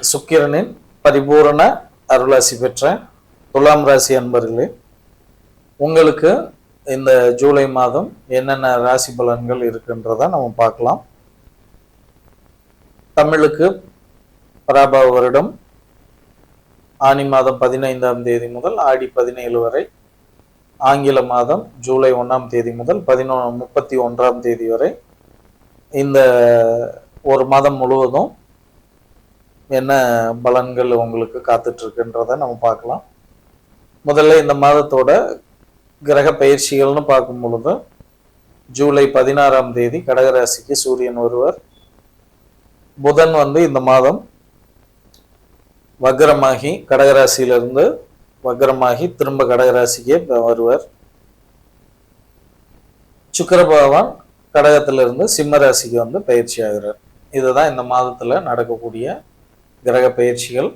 சுக்கிரனின் பரிபூரண அருளாசி பெற்ற துலாம் ராசி அன்பர்களே, உங்களுக்கு இந்த ஜூலை மாதம் என்னென்ன ராசி பலன்கள் இருக்குன்றத நம்ம பார்க்கலாம். தமிழுக்கு பராபவ வருடம் ஆனி மாதம் 15ஆம் தேதி முதல் ஆடி 17 வரை, ஆங்கில மாதம் ஜூலை 1ஆம் தேதி முதல் 31ஆம் தேதி வரை, இந்த ஒரு மாதம் முழுவதும் என்ன பலன்கள் உங்களுக்கு காத்துட்டு இருக்குன்றத நம்ம பார்க்கலாம். முதல்ல இந்த மாதத்தோட கிரக பயிற்சிகள்னு பார்க்கும் பொழுது, ஜூலை 16ஆம் தேதி கடகராசிக்கு சூரியன் வருவார். புதன் இந்த மாதம் வக்ரமாகி கடகராசியிலிருந்து வக்ரமாகி திரும்ப கடகராசிக்கே வருவார். சுக்கிர பகவான் கடகத்திலிருந்து சிம்ம ராசிக்கு பயிற்சி ஆகிறார். இதுதான் இந்த மாதத்துல நடக்கக்கூடிய கிரக பயிற்சிகள்.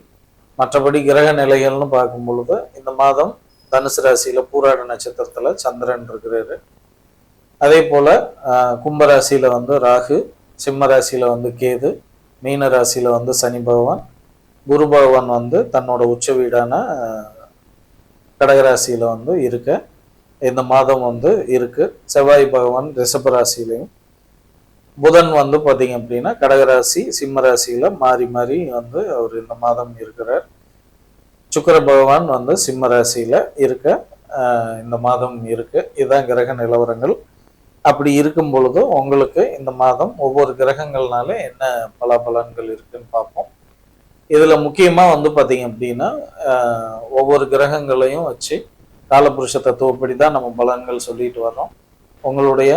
மற்றபடி கிரக நிலைகள்னு பார்க்கும் பொழுது, இந்த மாதம் தனுசு ராசியில பூராட நட்சத்திரத்துல சந்திரன் இருக்கிறாரு. அதே போல கும்பராசியில ராகு, சிம்ம ராசியில கேது, மீன ராசியில சனி பகவான், குரு பகவான் தன்னோட உச்ச வீடான கடகராசியில இருக்க இந்த மாதம் இருக்கு. செவ்வாய் பகவான் ரிஷப ராசியிலையும், புதன் பார்த்தீங்க அப்படின்னா கடகராசி சிம்ம ராசியில மாறி மாறி அவர் இந்த மாதம் இருக்கிறார். சுக்கிர பகவான் சிம்ம ராசியில இருக்க இந்த மாதம் இருக்கு. இதுதான் கிரக நிலவரங்கள். அப்படி இருக்கும் பொழுது உங்களுக்கு இந்த மாதம் ஒவ்வொரு கிரகங்கள்னால என்ன பலாபலன்கள் இருக்குன்னு பார்ப்போம். இதுல முக்கியமா பார்த்தீங்க அப்படின்னா ஒவ்வொரு கிரகங்களையும் வச்சு காலபுருஷ தத்துவப்படி தான் நம்ம பலன்கள் சொல்லிட்டு வர்றோம். உங்களுடைய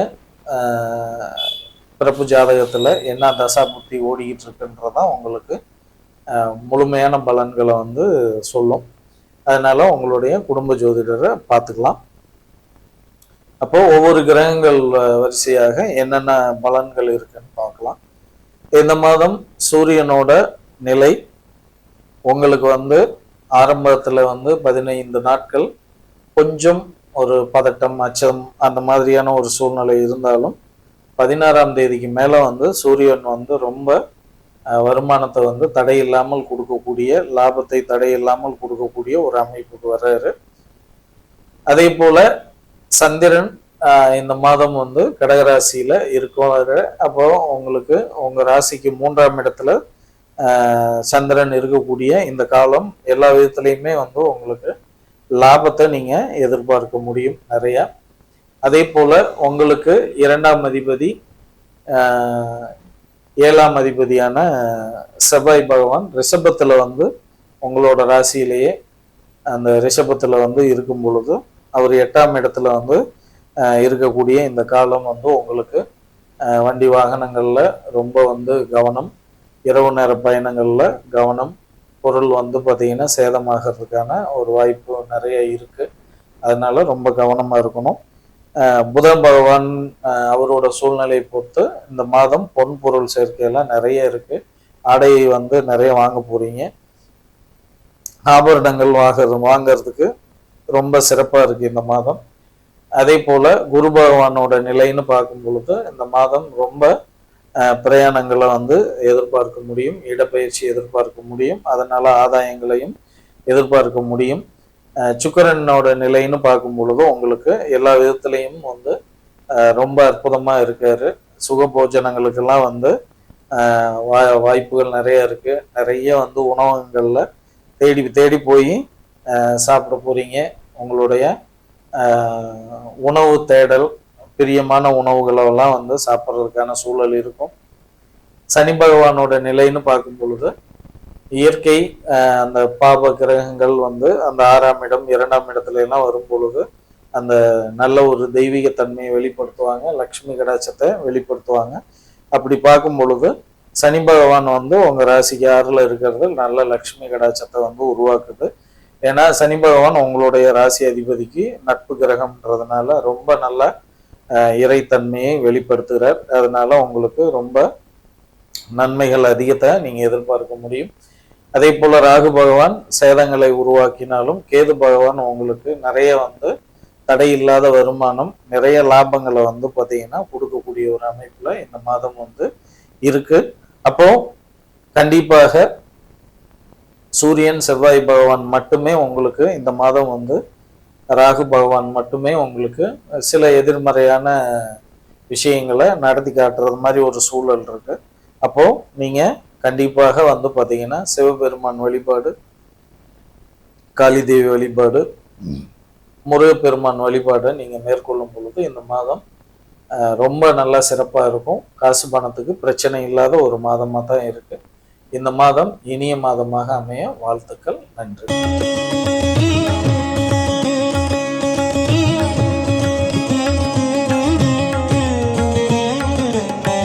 பிறப்பு ஜாதகத்துல என்ன தசா புத்தி ஓடிக்கிட்டு இருக்குன்றதான் உங்களுக்கு முழுமையான பலன்களை சொல்லும். அதனால உங்களுடைய குடும்ப ஜோதிடரை பார்த்துக்கலாம். அப்போ ஒவ்வொரு கிரகங்கள் வரிசையாக என்னென்ன பலன்கள் இருக்குன்னு பார்க்கலாம். இந்த மாதம் சூரியனோட நிலை உங்களுக்கு ஆரம்பத்துல 15 நாட்கள் கொஞ்சம் ஒரு பதட்டம், அச்சம் அந்த மாதிரியான ஒரு சூழ்நிலை இருந்தாலும், 16ஆம் தேதிக்கு மேல சூரியன் ரொம்ப வருமானத்தை தடையில்லாமல் கொடுக்கக்கூடிய, லாபத்தை தடையில்லாமல் கொடுக்கக்கூடிய ஒரு அமைப்புக்கு வர்றாரு. அதே போல சந்திரன் இந்த மாதம் கடகராசியில இருக்காரு. அப்போ உங்களுக்கு உங்க ராசிக்கு 3ஆம் இடத்துல சந்திரன் இருக்கக்கூடிய இந்த காலம் எல்லா விதத்திலையுமே உங்களுக்கு லாபத்தை நீங்க எதிர்பார்க்க முடியும் நிறைய. அதே போல உங்களுக்கு 2ஆம் அதிபதி 7ஆம் அதிபதியான செவ்வாய் பகவான் ரிஷபத்துல உங்களோட ராசியிலேயே அந்த ரிஷபத்துல இருக்கும் பொழுது, அவர் 8ஆம் இடத்துல இருக்கக்கூடிய இந்த காலம் உங்களுக்கு வண்டி வாகனங்கள்ல ரொம்ப கவனம், இரவு நேர பயணங்கள்ல கவனம், பொருள் பார்த்தீங்கன்னா சேதமாகிறதுக்கான ஒரு வாய்ப்பு நிறைய இருக்கு. அதனால ரொம்ப கவனமா இருக்கணும். புதன் பகவான் அவரோட சூழ்நிலையை பொறுத்து இந்த மாதம் பொன் பொருள் சேர்க்கையெல்லாம் நிறைய இருக்கு. ஆடை நிறைய வாங்க போறீங்க. ஆபரணங்கள் வாங்கிறதுக்கு ரொம்ப சிறப்பா இருக்கு இந்த மாதம். அதே போல குரு பகவானோட நிலைன்னு பார்க்கும் பொழுது இந்த மாதம் ரொம்ப பிரயாணங்களை எதிர்பார்க்க முடியும், இடப்பயிற்சி எதிர்பார்க்க முடியும், அதனால ஆதாயங்களையும் எதிர்பார்க்க முடியும். சுக்கிரனோட நிலைன்னு பார்க்கும் பொழுது உங்களுக்கு எல்லா விதத்திலையும் ரொம்ப அற்புதமா இருக்காரு. சுக போஜனங்களுக்கெல்லாம் வாய்ப்புகள் நிறைய இருக்கு. நிறைய உணவகங்கள்ல தேடி தேடி போய் சாப்பிட போறீங்க. உங்களுடைய உணவு தேடல், பிரியமான உணவுகளெல்லாம் சாப்பிட்றதுக்கான சூழல் இருக்கும். சனி பகவானோட நிலைன்னு பார்க்கும் பொழுது இயற்கை அந்த பாப கிரகங்கள் அந்த 6ஆம் இடம் 2ஆம் இடத்துல எல்லாம் வரும் பொழுது அந்த நல்ல ஒரு தெய்வீக தன்மையை வெளிப்படுத்துவாங்க, லக்ஷ்மி கடாட்சத்தை வெளிப்படுத்துவாங்க. அப்படி பார்க்கும் பொழுது சனி பகவான் உங்க ராசிக்கு 6ல இருக்கிறது நல்ல லக்ஷ்மி கடாட்சத்தை உருவாக்குது. ஏன்னா சனி பகவான் உங்களுடைய ராசி அதிபதிக்கு நட்பு கிரகம்ன்றதுனால ரொம்ப நல்ல இறைத்தன்மையை வெளிப்படுத்துகிறார். அதனால உங்களுக்கு ரொம்ப நன்மைகள் அதிகத்தை நீங்க எதிர்பார்க்க முடியும். அதே போல ராகு பகவான் சேதங்களை உருவாக்கினாலும், கேது பகவான் உங்களுக்கு நிறைய தடையில்லாத வருமானம், நிறைய லாபங்களை பார்த்தீங்கன்னா கொடுக்கக்கூடிய ஒரு அமைப்புல இந்த மாதம் இருக்கு. அப்போ கண்டிப்பாக சூரியன் செவ்வாய் பகவான் மட்டுமே உங்களுக்கு இந்த மாதம் வந்து, ராகு பகவான் மட்டுமே உங்களுக்கு சில எதிர்மறையான விஷயங்களை நடத்தி காட்டுறது மாதிரி ஒரு சூழல் இருக்கு. அப்போ நீங்க கண்டிப்பாக வந்து பாத்தீங்கன்னா சிவபெருமான் வழிபாடு, காளி தேவி வழிபாடு, முருகப்பெருமான் வழிபாடை நீங்க மேற்கொள்ளும் பொழுது இந்த மாதம் ரொம்ப நல்லா சிறப்பா இருக்கும். காசு பணத்துக்கு பிரச்சனை இல்லாத ஒரு மாதமா தான் இருக்கு. இந்த மாதம் இனிய மாதமாக அமைய வாழ்த்துக்கள். நன்றி.